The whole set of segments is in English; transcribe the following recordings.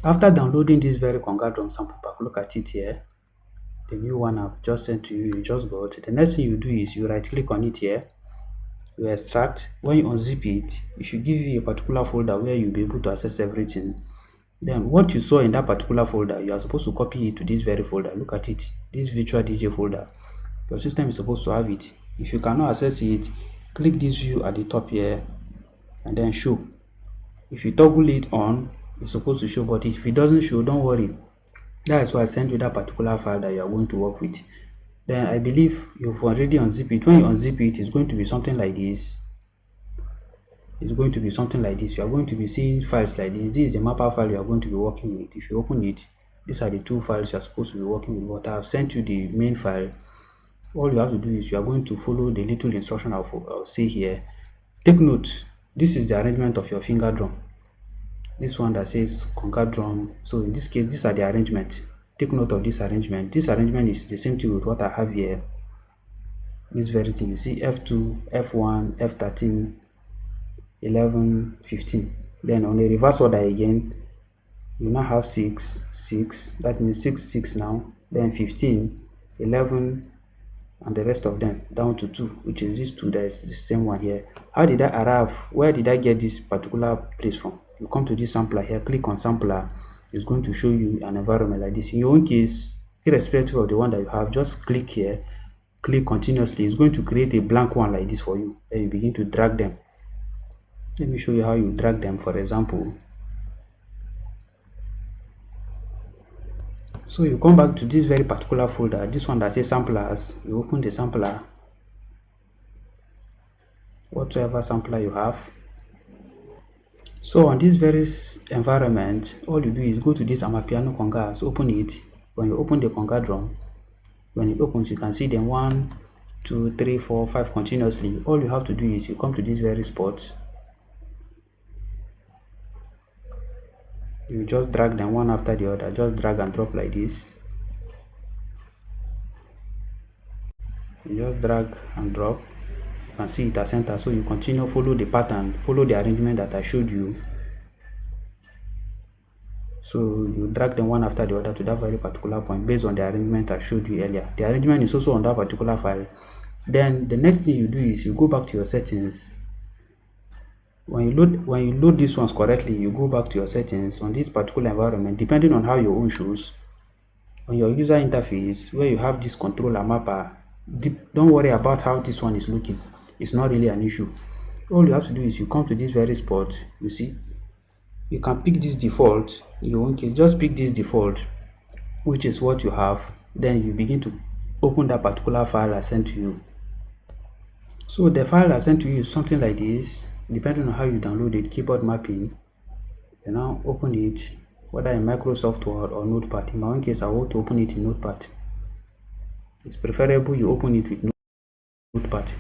After downloading this very Conga drum sample pack, look at it here. The new one I've just sent to you, you just got. The next thing you do is you right click on it here, you extract. When you unzip it, it should give you a particular folder where you'll be able to access everything. Then what you saw in that particular folder, you are supposed to copy it to this very folder. Look at it, this virtual DJ folder. Your system is supposed to have it. If you cannot access it, click this view at the top here and then show. If you toggle it on, it's supposed to show, but if it doesn't show, don't worry. That is why I sent you that particular file that you are going to work with. Then I believe you've already unzip it. When you unzip it, it's going to be something like this. It's going to be something like this. You are going to be seeing files like this. This is the mapper file you are going to be working with. If you open it, these are the two files you are supposed to be working with. But I have sent you the main file. All you have to do is you are going to follow the little instruction I'll say here. Take note, this is the arrangement of your finger drum. This one that says Conga drum. So in this case, these are the arrangement. Take note of this arrangement. This arrangement is the same thing with what I have here. This very thing, you see F2, F1, F13, 11, 15. Then on the reverse order again, you now have 6, 6. That means 6, 6 now. Then 15, 11, and the rest of them down to 2, which is this 2 that is the same one here. How did I arrive? Where did I get this particular place from? You come to this sampler here, click on sampler. It's going to show you an environment like this. In your own case, irrespective of the one that you have, just click here, click continuously. It's going to create a blank one like this for you. Then you begin to drag them. Let me show you how you drag them, for example. So you come back to this very particular folder, this one that says samplers. You open the sampler, whatever sampler you have. So on this very environment, all you do is go to this Amapiano Conga, so open it. When you open the Conga drum, when it opens, you can see them 1, 2, 3, 4, 5 continuously. All you have to do is you come to this very spot. You just drag them one after the other, just drag and drop like this. You just drag and drop. You can see it at center, so you continue, follow the pattern, follow the arrangement that I showed you. So you drag them one after the other to that very particular point based on the arrangement I showed you earlier. The arrangement is also on that particular file. Then the next thing you do is you go back to your settings. When you load these ones correctly, you go back to your settings on this particular environment, depending on how your own shows. On your user interface, where you have this controller mapper, don't worry about how this one is looking. It's not really an issue. All you have to do is you come to this very spot. You see, you can pick this default. In your own case, just pick this default, which is what you have. Then you begin to open that particular file I sent to you. So the file I sent to you is something like this. Depending on how you download it, keyboard mapping. You now open it, whether in Microsoft Word or Notepad. In my own case, I want to open it in Notepad. It's preferable you open it with Notepad.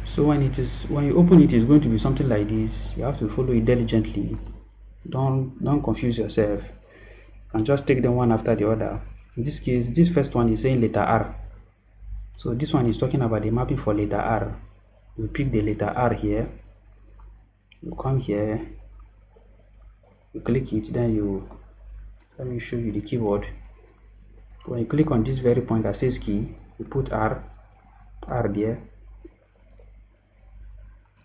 So when you open it, it's going to be something like this. You have to follow it diligently. Don't confuse yourself. You can just take them one after the other. In this case, this first one is saying letter R. So this one is talking about the mapping for letter R. You pick the letter R here. You come here. You click it. Then let me show you the keyboard. When you click on this very point that says key, you put R there.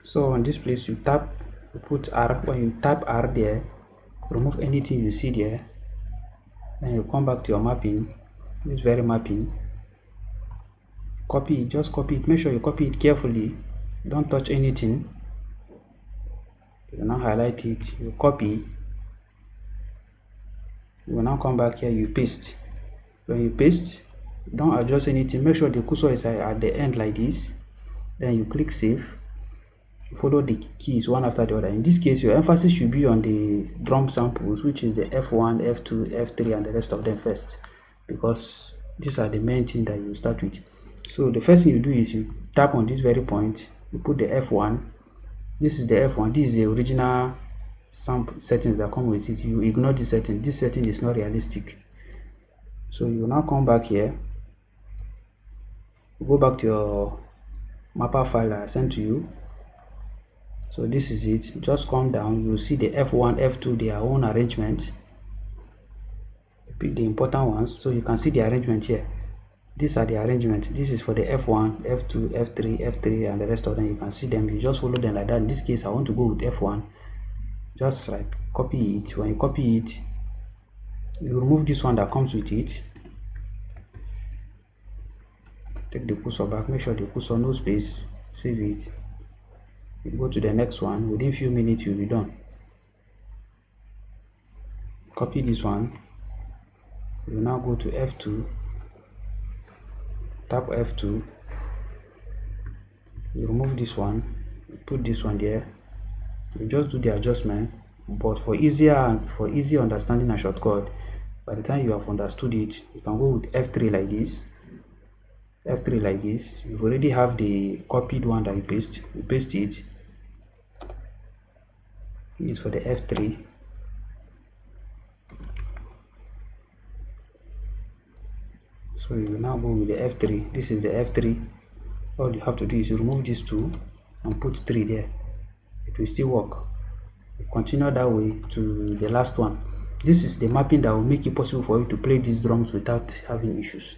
So on this place you put R. When you tap R there, remove anything you see there. Then you come back to your mapping, this very mapping. Copy it, just copy it. Make sure you copy it carefully. Don't touch anything. You now highlight it, you copy. You will now come back here, you paste. When you paste, don't adjust anything. Make sure the cursor is at the end like this. Then you click save. Follow the keys one after the other. In this case, your emphasis should be on the drum samples, which is the F1, F2, F3, and the rest of them first, because these are the main thing that you start with. So the first thing you do is you tap on this very point, you put the F1. This is the F1. This is the original sample settings that come with it. You ignore this setting. This setting is not realistic. So you now come back here, go back to your mapper file I sent to you. So this is it. Just come down, you will see the F1, F2, their own arrangement. Pick the important ones, so you can see the arrangement here. These are the arrangement. This is for the F1, F2, F3, F3, and the rest of them. You can see them. You just follow them like that. In this case, I want to go with F1. Just right, copy it. When you copy it, you remove this one that comes with it. Take the cursor back. Make sure the cursor no space. Save it. You go to the next one. Within few minutes, you'll be done. Copy this one. You will now go to F2. Tap F2. You remove this one. You put this one there. You just do the adjustment. But for easy understanding and shortcut, by the time you have understood it, you can go with F3 like this. F3 like this. You already have the copied one that you paste. You paste it. It's for the F3. So you will now go with the F3. This is the F3. All you have to do is remove these two and put 3 there. It will still work. You continue that way to the last one. This is the mapping that will make it possible for you to play these drums without having issues.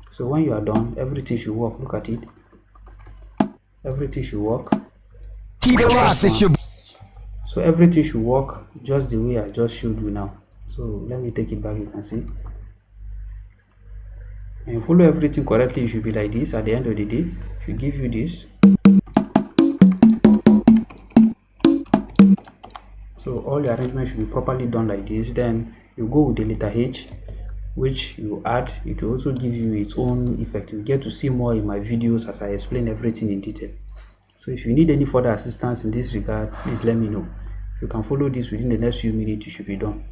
So when you are done, everything should work. Look at it. Everything should work. So everything should work just the way I just showed you now. So let me take it back. You can see. When you follow everything correctly, it should be like this. At the end of the day, it should give you this. So all your arrangement should be properly done like this. Then you go with the letter H, which you add. It will also give you its own effect. You get to see more in my videos as I explain everything in detail. So if you need any further assistance in this regard, please let me know. If you can follow this within the next few minutes, you should be done.